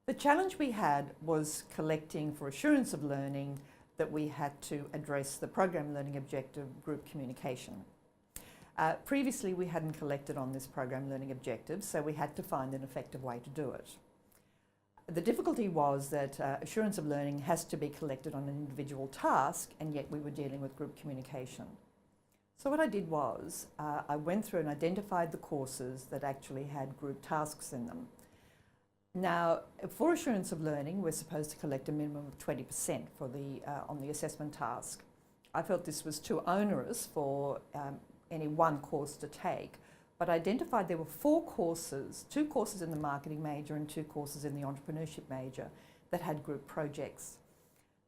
The challenge we had was collecting for assurance of learning that we had to address the program learning objective group communication. Previously we hadn't collected on this program learning objective, so we had to find an effective way to do it. The difficulty was that assurance of learning has to be collected on an individual task, and yet we were dealing with group communication. So what I did was, I went through and identified the courses that actually had group tasks in them. Now, for assurance of learning, we're supposed to collect a minimum of 20% for on the assessment task. I felt this was too onerous for any one course to take, but I identified there were 4 courses, 2 courses in the marketing major and 2 courses in the entrepreneurship major that had group projects.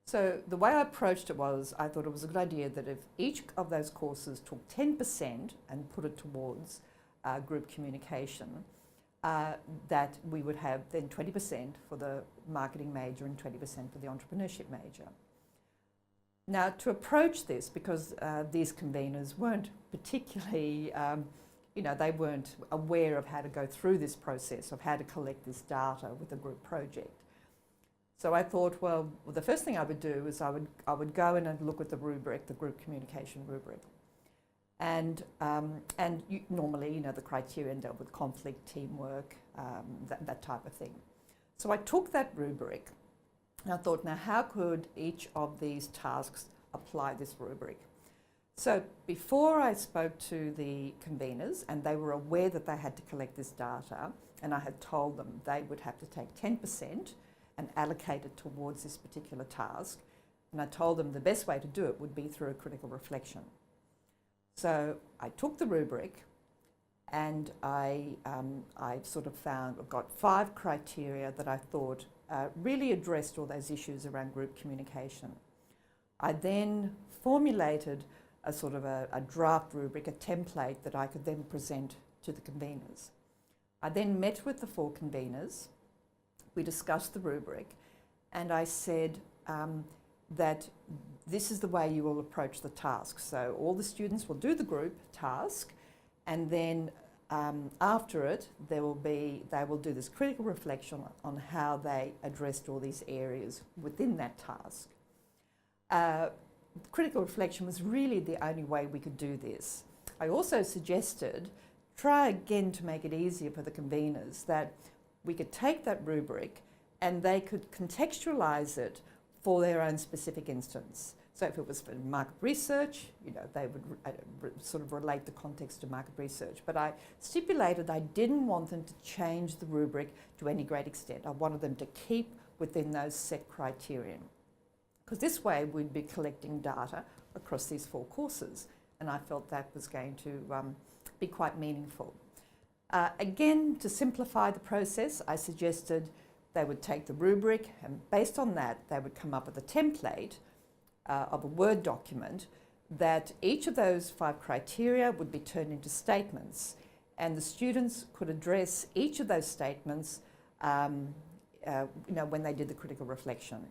So the way I approached it was, I thought it was a good idea that if each of those courses took 10% and put it towards group communication, that we would have then 20% for the marketing major and 20% for the entrepreneurship major. Now, to approach this, because these conveners weren't particularly, they weren't aware of how to go through this process, of how to collect this data with a group project. So I thought, well, the first thing I would do is I would go in and look at the rubric, the group communication rubric. And normally, the criteria dealt with conflict, teamwork, that type of thing. So I took that rubric and I thought, now how could each of these tasks apply this rubric? So before I spoke to the conveners, and they were aware that they had to collect this data, and I had told them they would have to take 10% and allocate it towards this particular task, and I told them the best way to do it would be through a critical reflection. So I took the rubric and I sort of got 5 criteria that I thought really addressed all those issues around group communication. I then formulated a sort of a draft rubric, a template that I could then present to the conveners. I then met with the 4 conveners, we discussed the rubric, and I said that this is the way you will approach the task. So all the students will do the group task, and then after it, they will do this critical reflection on how they addressed all these areas within that task. Critical reflection was really the only way we could do this. I also suggested, try again to make it easier for the conveners, that we could take that rubric and they could contextualise it for their own specific instance. So if it was for market research, they would sort of relate the context to market research. But I stipulated I didn't want them to change the rubric to any great extent. I wanted them to keep within those set criteria. Because this way we'd be collecting data across these 4 courses, and I felt that was going to be quite meaningful. Again, to simplify the process, I suggested they would take the rubric, and based on that, they would come up with a template of a Word document that each of those 5 criteria would be turned into statements, and the students could address each of those statements when they did the critical reflection.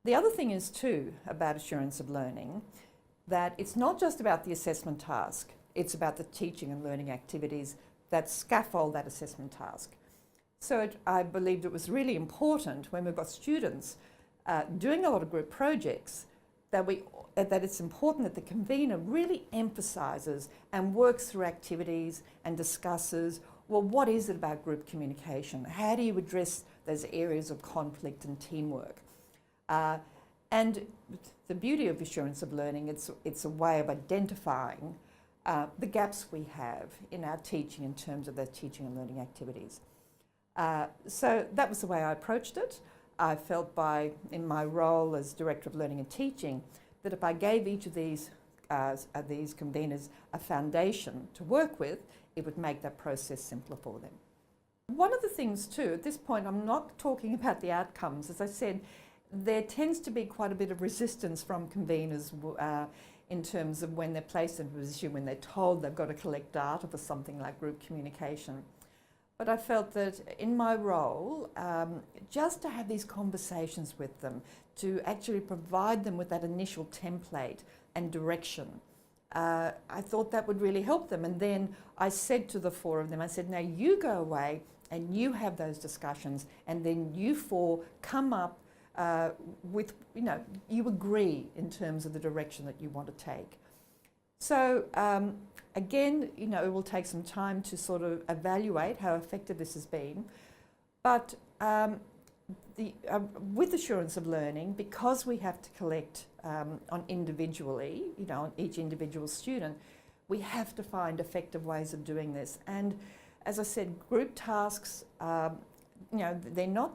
The other thing is too about assurance of learning, that it's not just about the assessment task, it's about the teaching and learning activities that scaffold that assessment task. So I believed it was really important when we've got students doing a lot of group projects that it's important that the convener really emphasises and works through activities and discusses, well, what is it about group communication? How do you address those areas of conflict and teamwork? And the beauty of assurance of learning, it's a way of identifying the gaps we have in our teaching in terms of the teaching and learning activities. So that was the way I approached it. I felt in my role as Director of Learning and Teaching, that if I gave each of these conveners a foundation to work with, it would make that process simpler for them. One of the things too, at this point, I'm not talking about the outcomes. As I said, there tends to be quite a bit of resistance from conveners in terms of when they're placed in a position when they're told they've got to collect data for something like group communication. But I felt that in my role, just to have these conversations with them, to actually provide them with that initial template and direction, I thought that would really help them. And then I said to the 4 of them, I said, now you go away and you have those discussions, and then you four come up with, you agree in terms of the direction that you want to take. So again, it will take some time to sort of evaluate how effective this has been, but with assurance of learning, because we have to collect on individually, on each individual student, we have to find effective ways of doing this. And as I said, group tasks, they're not,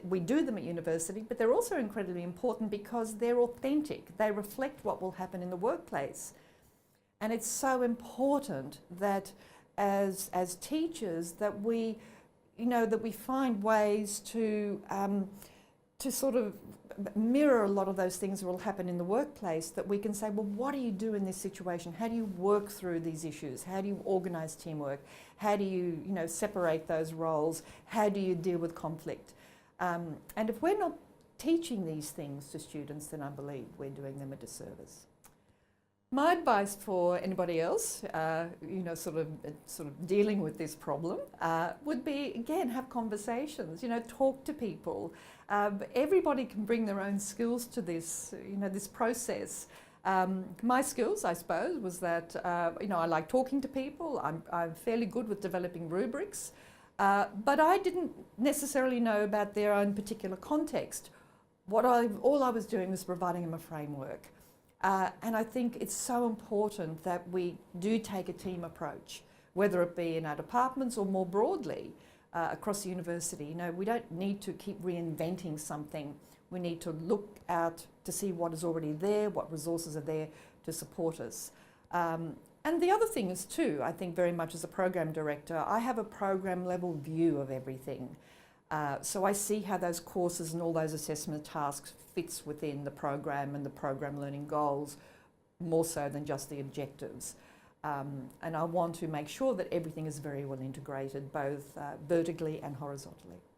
we do them at university, but they're also incredibly important because they're authentic. They reflect what will happen in the workplace. And it's so important that as teachers that we, that we find ways to sort of mirror a lot of those things that will happen in the workplace, that we can say, well, what do you do in this situation? How do you work through these issues? How do you organise teamwork? How do you, separate those roles? How do you deal with conflict? And if we're not teaching these things to students, then I believe we're doing them a disservice. My advice for anybody else, sort of dealing with this problem, would be, again, have conversations. Talk to people. Everybody can bring their own skills to this, this process. My skills, I suppose, was that I like talking to people. I'm fairly good with developing rubrics, but I didn't necessarily know about their own particular context. All I was doing was providing them a framework. And I think it's so important that we do take a team approach, whether it be in our departments or more broadly across the university. We don't need to keep reinventing something. We need to look out to see what is already there, what resources are there to support us. And the other thing is too, I think very much as a program director, I have a program level view of everything. So I see how those courses and all those assessment tasks fits within the program and the program learning goals, more so than just the objectives. And I want to make sure that everything is very well integrated, both vertically and horizontally.